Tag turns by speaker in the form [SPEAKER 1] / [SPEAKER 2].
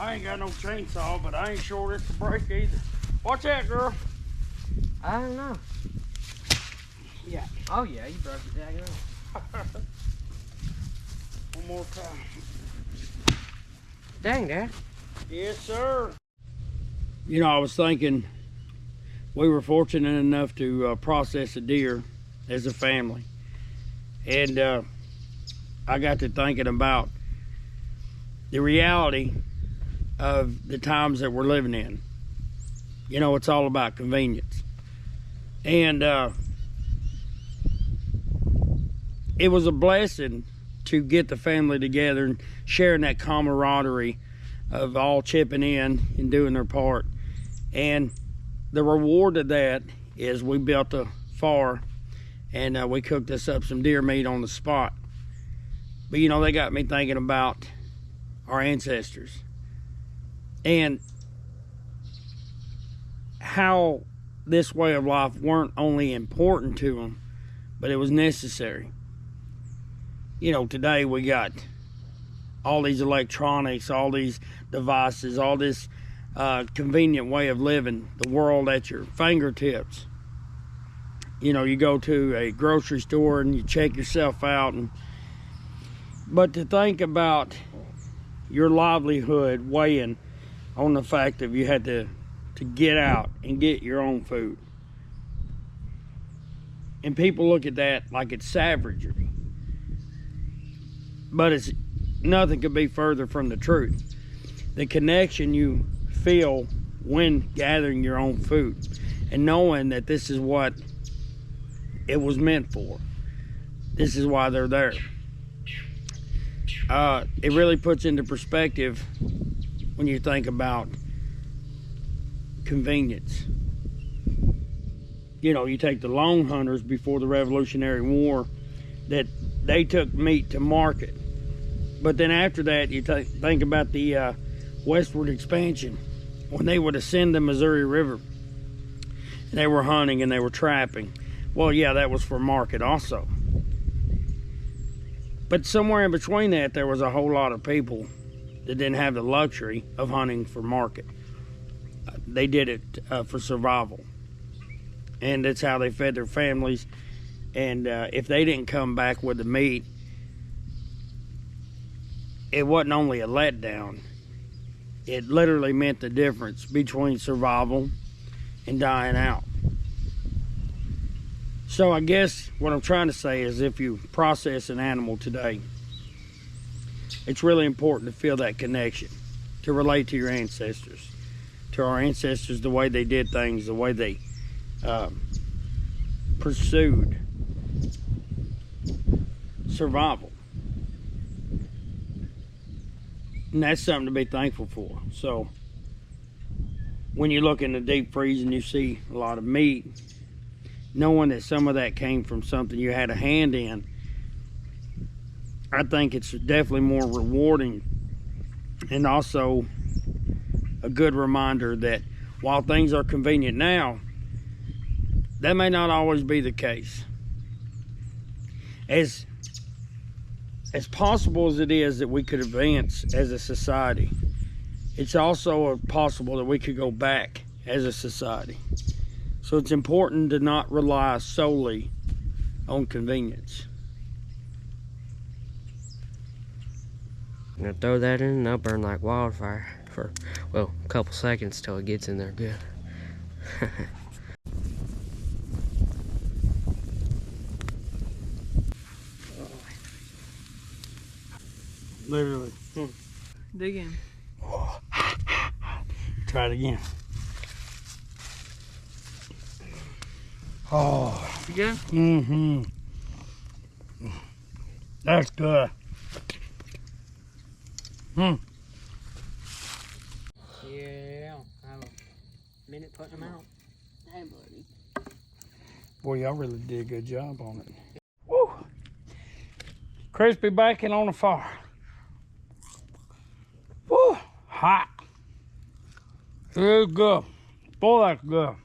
[SPEAKER 1] I ain't got no chainsaw, but I ain't sure it's a break either. Watch out, girl.
[SPEAKER 2] I don't know.
[SPEAKER 1] Yeah.
[SPEAKER 2] Oh yeah, you broke it down.
[SPEAKER 1] One more time.
[SPEAKER 2] Dang, Dad.
[SPEAKER 1] Yes, sir. You know, I was thinking we were fortunate enough to process a deer as a family. And I got to thinking about the reality of the times that we're living in. You know, it's all about convenience. And it was a blessing to get the family together and sharing that camaraderie of all chipping in and doing their part. And the reward of that is we built a fire and we cooked us up some deer meat on the spot. But you know, they got me thinking about our ancestors and how this way of life weren't only important to them, but it was necessary. You know, today we got all these electronics, all these devices, all this convenient way of living, the world at your fingertips. You know, you go to a grocery store and you check yourself out, but to think about your livelihood weighing on the fact that you had to get out and get your own food. And people look at that like it's savagery. But it's nothing could be further from the truth. The connection you feel when gathering your own food and knowing that this is what it was meant for. This is why they're there. It really puts into perspective when you think about convenience. You know, you take the lone hunters before the Revolutionary War, that they took meat to market. But then after that, you think about the westward expansion, when they would ascend the Missouri River. They were hunting and they were trapping. Well, yeah, that was for market also. But somewhere in between that, there was a whole lot of people that didn't have the luxury of hunting for market. They did it for survival. And that's how they fed their families. And if they didn't come back with the meat, it wasn't only a letdown. It literally meant the difference between survival and dying out. So I guess what I'm trying to say is, if you process an animal today, it's really important to feel that connection, to relate to your ancestors, to our ancestors, the way they did things, the way they pursued survival. And that's something to be thankful for. So when you look in the deep freeze and you see a lot of meat, knowing that some of that came from something you had a hand in, I think it's definitely more rewarding, and also a good reminder that while things are convenient now, that may not always be the case. As possible as it is that we could advance as a society, it's also possible that we could go back as a society. So it's important to not rely solely on convenience.
[SPEAKER 2] I'm gonna throw that in and they'll burn like wildfire for, well, a couple seconds till it gets in there good.
[SPEAKER 1] Literally.
[SPEAKER 3] Dig in.
[SPEAKER 1] Try it again. Oh.
[SPEAKER 3] You good?
[SPEAKER 1] Mm-hmm. That's good.
[SPEAKER 2] Yeah, I have a minute putting them out.
[SPEAKER 3] Hey, buddy.
[SPEAKER 1] Boy, y'all really did a good job on it. Woo! Crispy bacon on the fire. Woo! Hot. It's good. Boy, that's good.